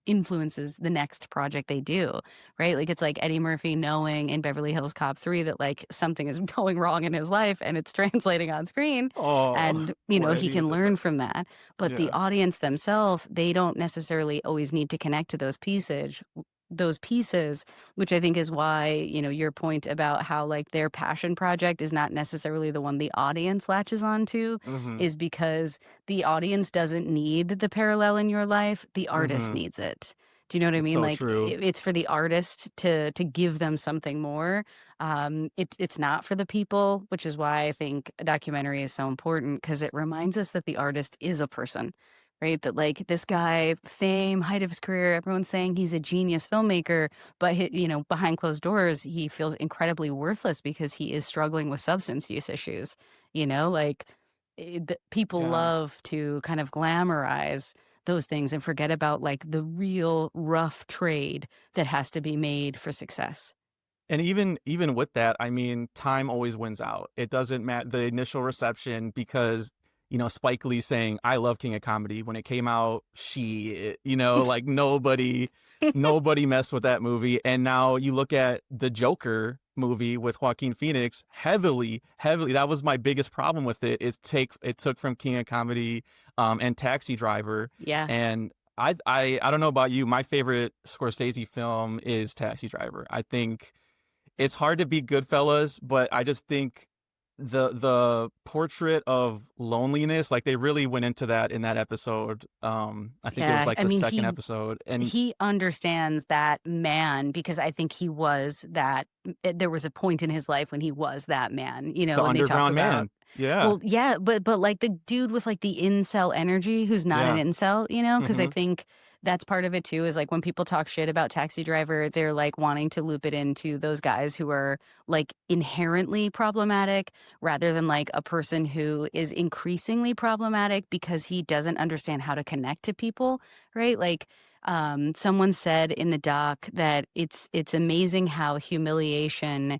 influences the next project they do, right? Like it's like Eddie Murphy knowing in Beverly Hills Cop 3 that like something is going wrong in his life and it's translating on screen Oh, and poor he Eddie. can That's learn from that, but the yeah. audience themselves, they don't necessarily always need to connect to those pieces, which I think is why, your point about how like their passion project is not necessarily the one the audience latches onto, Mm-hmm. is because the audience doesn't need the parallel in your life, the artist Mm-hmm. needs it. Do you know what I It's mean? so Like true. it's for the artist to give them something more. It's not for the people, which is why I think a documentary is so important, because it reminds us that the artist is a person, right? That like this guy, fame, height of his career, everyone's saying he's a genius filmmaker, but behind closed doors, he feels incredibly worthless because he is struggling with substance use issues. Like people Yeah. love to kind of glamorize those things and forget about like the real rough trade that has to be made for success. And even with that, I mean, time always wins out. It doesn't matter the initial reception because, Spike Lee saying, "I love King of Comedy" when it came out, like nobody messed with that movie. And now you look at the Joker movie with Joaquin Phoenix, heavily that was my biggest problem with it, is it took from King of Comedy and Taxi Driver. Yeah. And I don't know about you, my favorite Scorsese film is Taxi Driver. I think it's hard to beat Goodfellas, but I just think the portrait of loneliness, like they really went into that in that episode. I think it was Yeah. like I the mean, second he episode, and he understands that man because I think he was that there was a point in his life when he was that man, the and they talk underground about man. Yeah, well, yeah, but like the dude with like the incel energy who's not an yeah. incel, because I Hmm. think that's part of it too, is like when people talk shit about Taxi Driver, they're like wanting to loop it into those guys who are like inherently problematic rather than like a person who is increasingly problematic because he doesn't understand how to connect to people, right? Like someone said in the doc that it's amazing how humiliation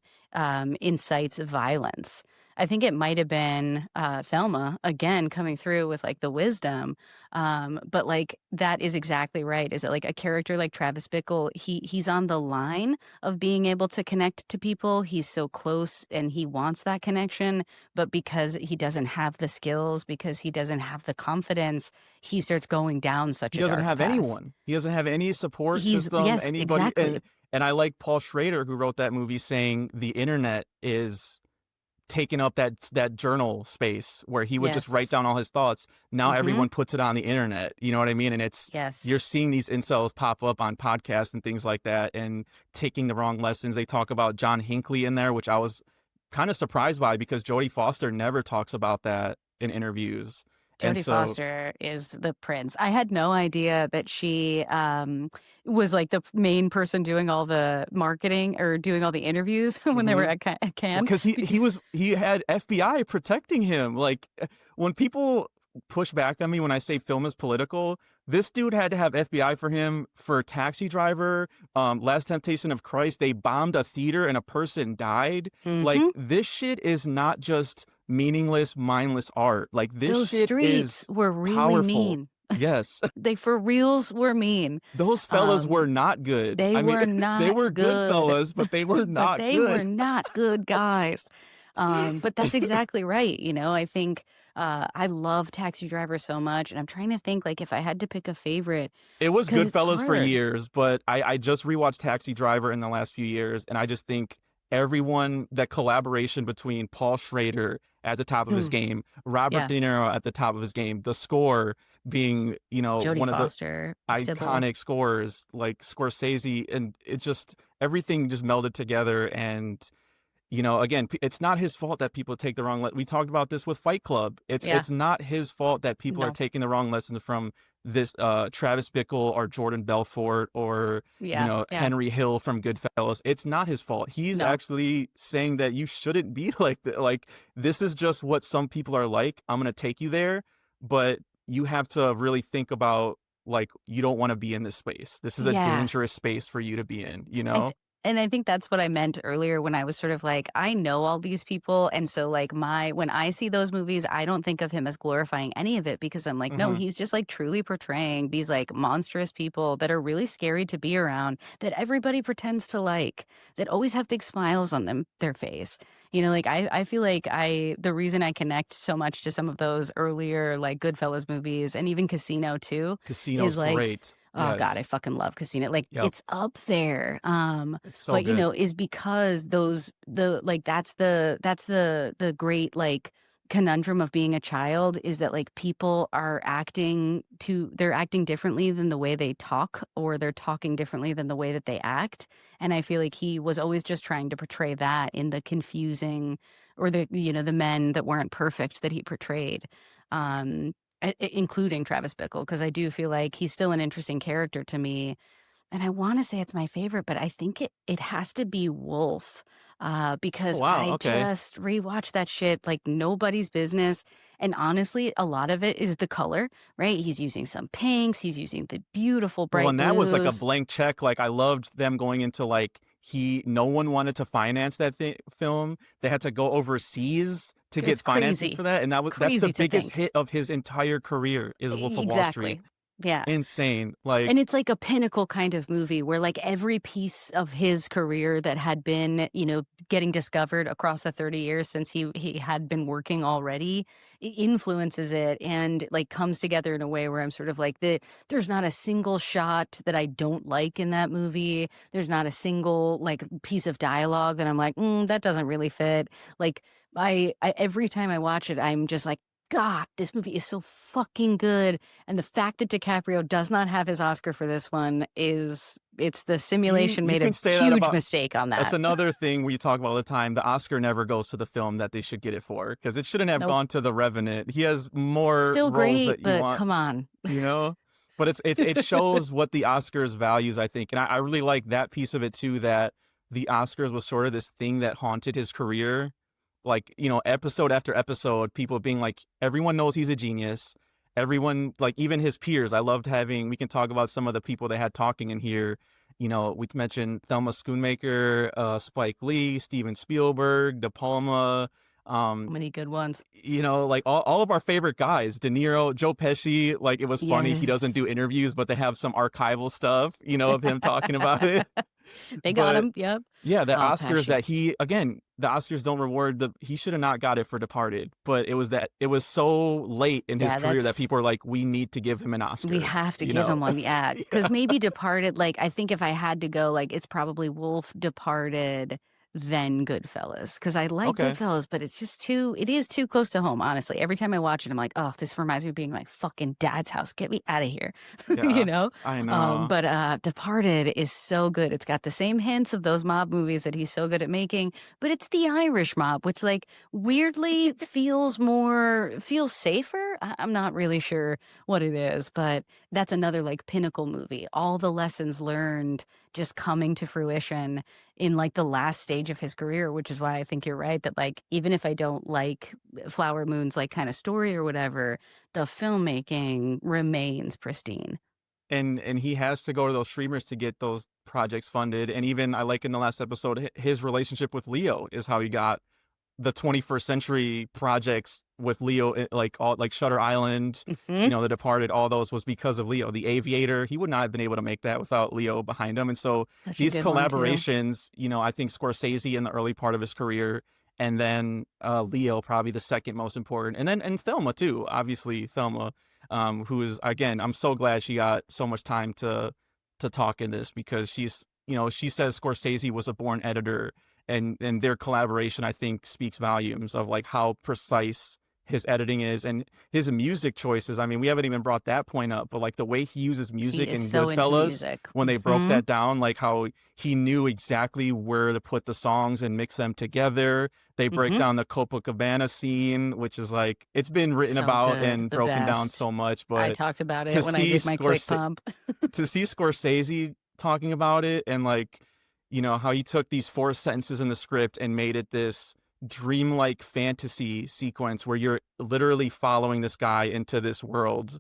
incites violence. I think it might have been, Thelma, again, coming through with, like, the wisdom, but, like, that is exactly right, is that, like, a character like Travis Bickle, he's on the line of being able to connect to people, he's so close and he wants that connection, but because he doesn't have the skills, because he doesn't have the confidence, he starts going down such He a doesn't dark have path. anyone. He doesn't have any support He's system, Yes, anybody, exactly. and I like Paul Schrader who wrote that movie saying the internet is taking up that journal space where he would just write Yes. down all his thoughts. Now Mhm. everyone puts it on the internet. You know what I mean? And you're Yes. seeing these incels pop up on podcasts and things like that and taking the wrong lessons. They talk about John Hinckley in there, which I was kind of surprised by because Jodie Foster never talks about that in interviews. And Jodie so, Foster is the prince. I had no idea that she, was, like, the main person doing all the marketing or doing all the interviews when they were mhm. at Well, Cannes. because Becau he had FBI protecting him. Like when people push back on me when I say film is political, this dude had to have FBI for him for Taxi Driver, Last Temptation of Christ. They bombed a theater and a person died. Like Mhm. this shit is not just meaningless, mindless art. Like this Those shit streets is were really powerful. mean. Yes, They for reals were mean. those fellas were Um, not good. they I mean, were they not were good good, fellas, but they were but not they were good. not good guys. But that's exactly right, I think, I love Taxi Driver so much, and I'm trying to think, like, if I had to pick a favorite, It was 'cause it's Goodfellas for hard. years, but I just rewatched Taxi Driver in the last few years, and I just think everyone that collaboration between Paul Schrader at the top of his Mm, game, Robert yeah. De Niro at the top of his game, the score being, Jodie one of the Foster, Sybil. iconic scores like Scorsese, and it's just everything just melded together. And again, it's not his fault that people take the wrong we talked about this with Fight Club. Yeah. It's not his fault that people are No. taking the wrong lessons from this Travis Bickle or Jordan Belfort or Yeah, yeah. Henry Hill from Goodfellas. It's not his fault. He's No. actually saying that you shouldn't be like that. Like this is just what some people are like. I'm gonna take you there, but you have to really think about like you don't want to be in this space. This is a Yeah. dangerous space for you to be in. I th and I think that's what I meant earlier when I was sort of like, I know all these people, and so, like, when I see those movies, I don't think of him as glorifying any of it because I'm like, no, Hmm. he's just, like, truly portraying these, like, monstrous people that are really scary to be around, that everybody pretends to like, that always have big smiles on their face. Like, I feel like the reason I connect so much to some of those earlier, like, Goodfellas movies and even Casino too, is Casino's like, great. oh god, I Yes. fucking love Casino. Like, Yep. it's up there. It's so But, good. is because that's the great, like, conundrum of being a child is that, like, people are they're acting differently than the way they talk, or they're talking differently than the way that they act. And I feel like he was always just trying to portray that in the confusing, or the men that weren't perfect that he portrayed. Um, including Travis Bickle, because I do feel like he's still an interesting character to me, and I wanna say it's my favorite, but I think it has to be Wolf, Oh, because wow, I okay. just rewatched that shit like nobody's business, and honestly, a lot of it is the color, right? He's using some pinks, he's using the beautiful Well, bright and that was like a blues. blank check, like, I loved them going into, like, no one wanted to finance that film. They had to go overseas to get It's financing crazy. for that, and that's the Crazy to biggest think. hit of his entire career is Wolf of Wall Street. Exactly. Yeah. Insane, And like it's like a pinnacle kind of movie where, like, every piece of his career that had been, getting discovered across the 30 years since he had been working already, influences it and, like, comes together in a way where I'm sort of like, there's not a single shot that I don't like in that movie. There's not a single, like, piece of dialogue that I'm like, that doesn't really fit. Like, I every time I watch it, I'm just like, God, this movie is so fucking good. And the fact that DiCaprio does not have his Oscar for this one it's the simulation you made a can say that huge about mistake on that's that. another thing we talk about all the time. The Oscar never goes to the film that they should get it for because it shouldn't have Nope. gone to The Revenant. He has more Still roles great, that you but want, come on. you know? But it shows what the Oscars values, I think. And I really like that piece of it too, that the Oscars was sort of this thing that haunted his career. Like, episode after episode, people being like, everyone knows he's a genius. Everyone, like even his peers. We can talk about some of the people they had talking in here. We mentioned Thelma Schoonmaker, Spike Lee, Steven Spielberg, De Palma. So many good ones. Like all of our favorite guys, De Niro, Joe Pesci, like it was funny. He doesn't do Yes. interviews, but they have some archival stuff, of him talking about it. They got But him. Yep. yeah, the Oh, Oscars Pesci. that the Oscars don't reward he should have not got it for Departed, but it was so late in his Yeah, career that that's people are like, we need to give him an we Oscar, have to you give know? him one, yeah, Yeah. because maybe Departed, like, I think if I had to go, like, it's probably Wolf, Departed, then Goodfellas. Because I like Okay. Goodfellas, but it is too close to home, honestly. Every time I watch it, I'm like, "Oh, this reminds me of being my fucking dad's house. Get me out of here." You Yeah. know? I know. But Departed is so good. It's got the same hints of those mob movies that he's so good at making, but it's the Irish mob, which, like, weirdly feels safer? I'm not really sure what it is, but that's another like pinnacle movie. All the lessons learned just coming to fruition in like the last stage of his career, which is why I think you're right that like even if I don't like Flower Moon's like kind of story or whatever, the filmmaking remains pristine. And he has to go to those streamers to get those projects funded. And even I like in the last episode, his relationship with Leo is how he got the 21st century projects with Leo, like all like Shutter Island, Hmm. The Departed, all those was because of Leo. The Aviator, he would not have been able to make that without Leo behind him. And so Such a these good one too. collaborations, I think Scorsese in the early part of his career, and then Leo probably the second most important, and Thelma too, obviously Thelma, who is again, I'm so glad she got so much time to talk in this because she says Scorsese was a born editor, and their collaboration I think speaks volumes of like how precise his editing is and his music choices. I mean, we haven't even brought that point up, but like the way he uses He music is in so into Goodfellas, music. when they broke Hmm. that down, like how he knew exactly where to put the songs and mix them together. They break Hmm. down the Copacabana scene, which is like it's been written So about good. and The broken down best. so much, I but talked about to it when I see did my quick Scorsese pump. to see Scorsese talking about it and like, how he took these four sentences in the script and made it this dreamlike fantasy sequence where you're literally following this guy into this world,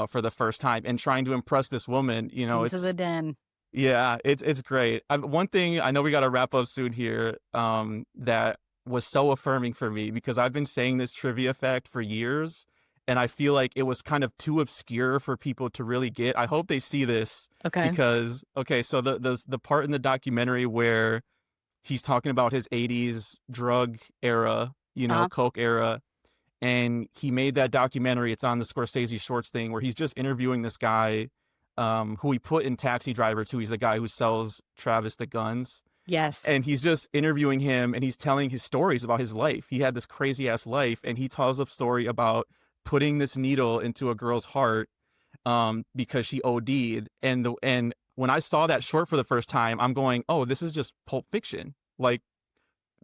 for the first time and trying to impress this woman, Into the it's den. yeah, it's great. One thing I know we got to wrap up soon here, that was so affirming for me because I've been saying this trivia fact for years, and I feel like it was kind of too obscure for people to really get. I hope they see this Okay. because okay, so the part in the documentary where he's talking about his '80s drug era, Uh-huh. coke era, and he made that documentary. It's on the Scorsese Shorts thing where he's just interviewing this guy, who he put in Taxi Driver too. He's the guy who sells Travis the guns, Yes. and he's just interviewing him, and he's telling his stories about his life. He had this crazy ass life, and he tells a story about putting this needle into a girl's heart, because she OD'd, and when I saw that short for the first time, I'm going, oh, this is just Pulp Fiction, like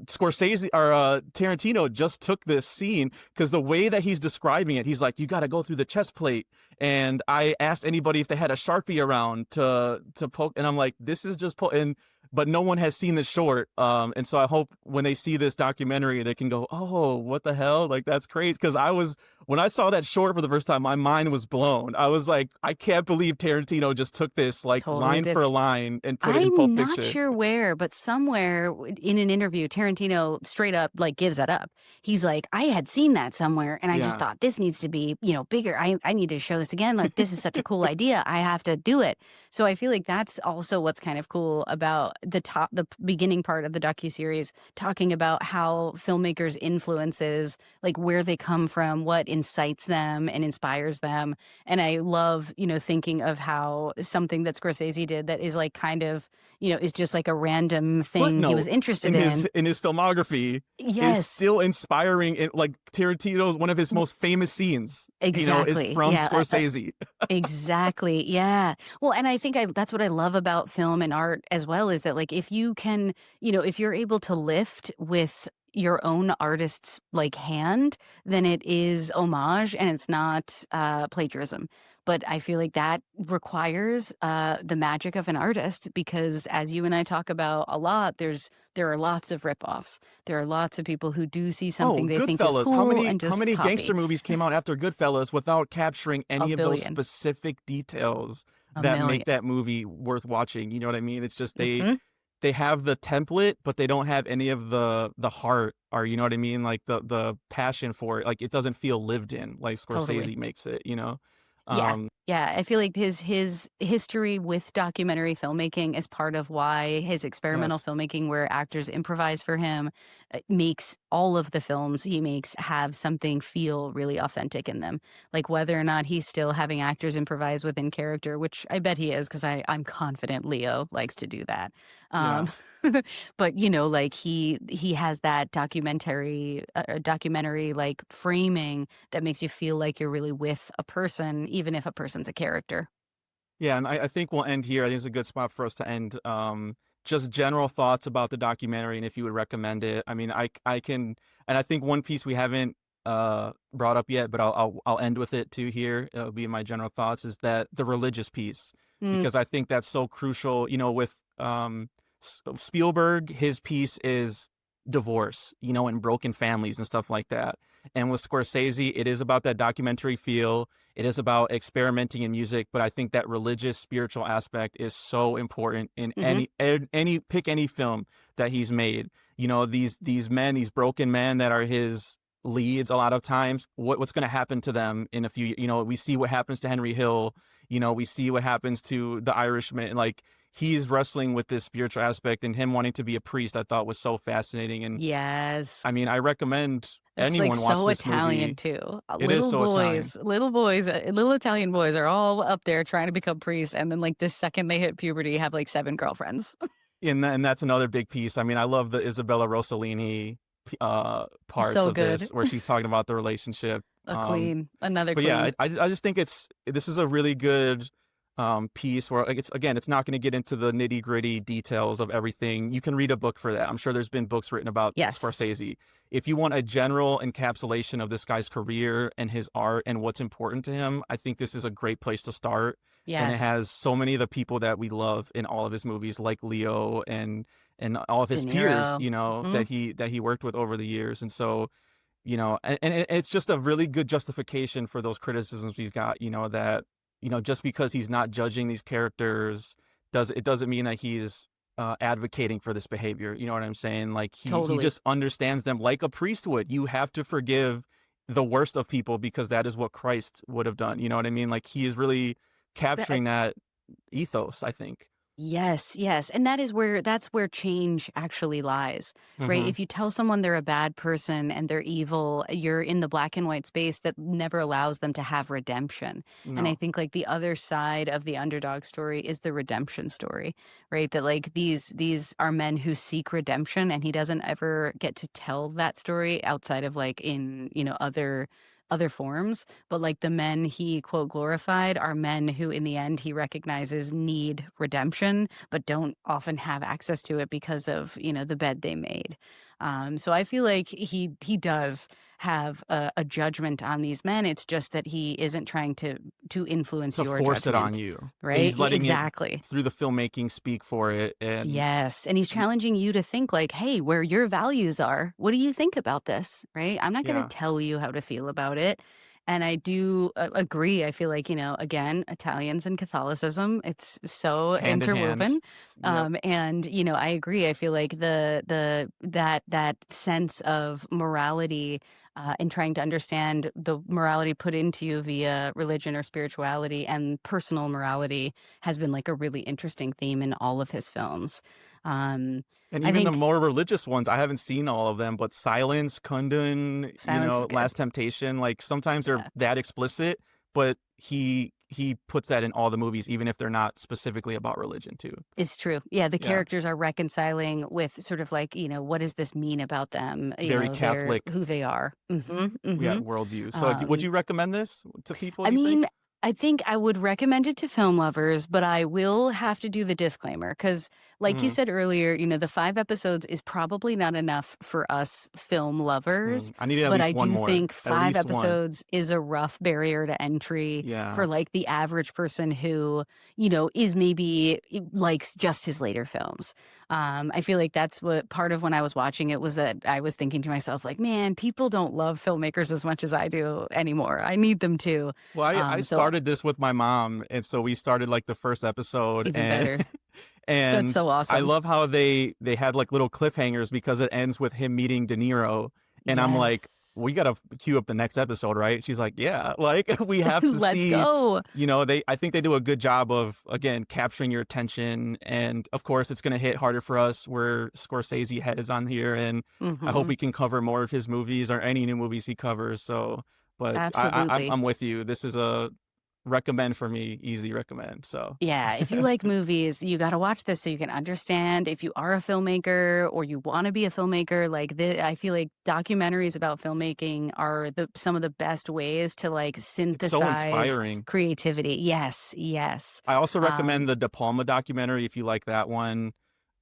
Scorsese or Tarantino just took this scene because the way that he's describing it, he's like, "You got to go through the chest plate." And I asked anybody if they had a Sharpie around to poke, and I'm like, "This is just and but no one has seen this short, and so I hope when they see this documentary, they can go, "Oh, what the hell? Like that's crazy." Because when I saw that short for the first time, my mind was blown. I was like, "I can't believe Tarantino just took this like Totally line did. for line and put it in I'm Pulp not Fiction." sure where, but somewhere in an interview, Tarantino straight up like gives that up. He's like, I had seen that somewhere and I just Yeah. thought this needs to be, bigger. I need to show this again. Like, this is such a cool idea. I have to do it. So I feel like that's also what's kind of cool about the beginning part of the docuseries, talking about how filmmakers' influences, like where they come from, what incites them and inspires them. And I love, thinking of how something that Scorsese did that is like kind of, is just like a random thing he was Footnote interested in his in. in his filmography is Yes, still inspiring. Like Tarantino's one of his most famous scenes, is exactly. from Yeah, Scorsese. exactly. Yeah. Well, and I think that's what I love about film and art as well is that like if you can, if you're able to lift with your own artist's like hand, then it is homage and it's not plagiarism. But I feel like that requires the magic of an artist because as you and I talk about a lot, there are lots of ripoffs. There are lots of people who do see Oh, something they think is Goodfellas. How cool many and how just many gangster copy. movies came out after Goodfellas without capturing A any of those billion, specific details a that make million. that movie worth watching? You know what I mean? It's just Mhm. they have the template, but they don't have any of the heart, or you know what I mean, like the passion for it. Like it doesn't feel lived in, like Totally. Scorsese makes it. You know. Yeah. Um, Yeah, I feel like his history with documentary filmmaking is part of why his experimental yes. filmmaking, where actors improvise for him, makes all of the films he makes have something feel really authentic in them. Like whether or not he's still having actors improvise within character, which I bet he is, because I'm confident Leo likes to do that. Yeah. Um, but like he has that documentary like framing that makes you feel like you're really with a person, even if a person's a character. Yeah, and I think we'll end here. I think it's a good spot for us to end. Just general thoughts about the documentary and if you would recommend it. I mean, I can, and I think one piece we haven't brought up yet, but I'll end with it too here. It'll be my general thoughts is that the religious piece, Mm, because I think that's so crucial. You know, with Spielberg, his piece is divorce, you know, and broken families and stuff like that. And with Scorsese, it is about that documentary feel. It is about experimenting in music, but I think that religious, spiritual aspect is so important in mhm. any pick any film that he's made. You know, these men, these broken men that are his leads a lot of times. What's going to happen to them in a few? You know, we see what happens to Henry Hill. You know, we see what happens to the Irishman. Like he's wrestling with this spiritual aspect, and him wanting to be a priest, I thought was so fascinating. And Yes. I mean, I recommend It's, like, anyone watch so this Italian movie. too. It is so Italian. Little Italian boys are all up there trying to become priests, and then, like, the second they hit puberty, have, like, 7 girlfriends. And that's another big piece. I mean, I love the Isabella Rossellini parts So of this good. where she's talking about the relationship. A queen, another But yeah, queen. I just think this is a really good piece where like it's not going to get into the nitty gritty details of everything. You can read a book for that. I'm sure there's been books written about Yes. Scorsese. If you want a general encapsulation of this guy's career and his art and what's important to him, I think this is a great place to start. And it Yes. has so many of the people that we love in all of his movies, like Leo and all of De his peers, Niro. you know, Mhm. that he worked with over the years. And so you know, it's just a really good justification for those criticisms he's got, you know, that, you know, just because he's not judging these characters doesn't mean that he's advocating for this behavior. You know what I'm saying? Like he Totally. just understands them like a priest would. You have to forgive the worst of people because that is what Christ would have done. You know what I mean? Like he is really capturing that ethos, I think. Yes, yes. And that's where change actually lies, right? Hmm. If you tell someone they're a bad person and they're evil, you're in the black and white space that never allows them to have redemption. And I No. think like the other side of the underdog story is the redemption story, right? That like these are men who seek redemption, and he doesn't ever get to tell that story outside of like in, other forms, but like the men he quote glorified are men who in the end he recognizes need redemption but don't often have access to it because of the bed they made. So I feel like he does have a judgment on these men. It's just that he isn't trying to influence To your force it on judgment, you. right? He's letting it Exactly. through the filmmaking speak for it. And Yes, and he's y- challenging you to think like, "Hey, where your values are, what do you think about this?" Right? I'm not gonna yeah, tell you how to feel about it. And I do agree. I feel like, again, Italians and Catholicism, it's so hand in hand. interwoven. Yep. And I agree. I feel like that sense of morality and trying to understand the morality put into you via religion or spirituality and personal morality has been like a really interesting theme in all of his films. Um, And I even the think more religious ones, I haven't seen all of them, but Silence, Kundun, you Silence is know, good. Last Temptation, like sometimes they're Yeah, that explicit, but he puts that in all the movies, even if they're not specifically about religion too. it's true. Yeah, the Yeah. characters are reconciling with sort of like, what does this mean about them? Very They're Catholic, who they are. yeah, Hmm. worldview. So would Um, you recommend this to people, I do you mean, think? I think I would recommend it to film lovers, but I will have to do the disclaimer because, like you Hmm. said earlier, the 5 episodes is probably not enough for us film lovers. I needed at But least I one do more. think At five least one. episodes is a rough barrier to entry Yeah. for like the average person who, is maybe likes just his later films. I feel like that's what part of when I was watching it was that I was thinking to myself, like, man, people don't love filmmakers as much as I do anymore. I need them to. Well, I So started this with my mom, and so we started like the first episode, even and better. That's And so I awesome. love how they had like little cliffhangers because it ends with him meeting De Niro. And I'm like, Yes. we gotta queue up the next episode, right? She's like, yeah, like we have to Let's see, go. I think they do a good job of, again, capturing your attention. And of course, it's gonna hit harder for us where Scorsese head is on here. And I hope Hmm. we can cover more of his movies or any new movies he covers. So, but Absolutely. I'm with you. This is a recommend for me, easy recommend. So, Yeah, if you like movies, you got to watch this so you can understand. If you are a filmmaker or you want to be a filmmaker, like I feel like documentaries about filmmaking are some of the best ways to like it's so synthesize inspiring. creativity. Yes, yes. I also recommend Um, the De Palma documentary if you like that one.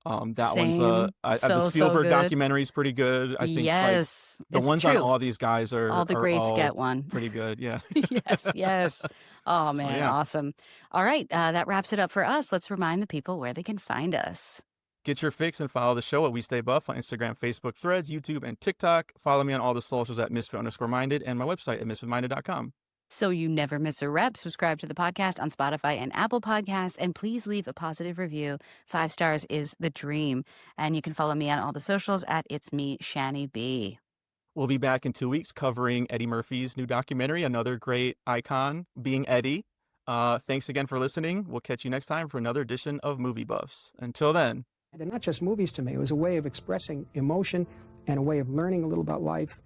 That one's Same. the So, so Spielberg good. documentary is pretty good. I think like Yes, the it's ones on true. all these guys All the are greats all get one. pretty good. Yeah. Yes, yes. Oh, So man. yeah, Awesome. All right. That wraps it up for us. Let's remind the people where they can find us. get your fix and follow the show at We Stay Buff on Instagram, Facebook, Threads, YouTube, and TikTok. Follow me on all the socials at misfit_minded and my website at misfitminded.com. So you never miss a rep, subscribe to the podcast on Spotify and Apple Podcasts, and please leave a positive review. 5 stars is the dream. And you can follow me on all the socials at It's Me, Shani B. We'll be back in 2 weeks covering Eddie Murphy's new documentary, another great icon, Being Eddie. Thanks again for listening. We'll catch you next time for another edition of Movie Buffs. Until then. They're not just movies to me. It was a way of expressing emotion and a way of learning a little about life.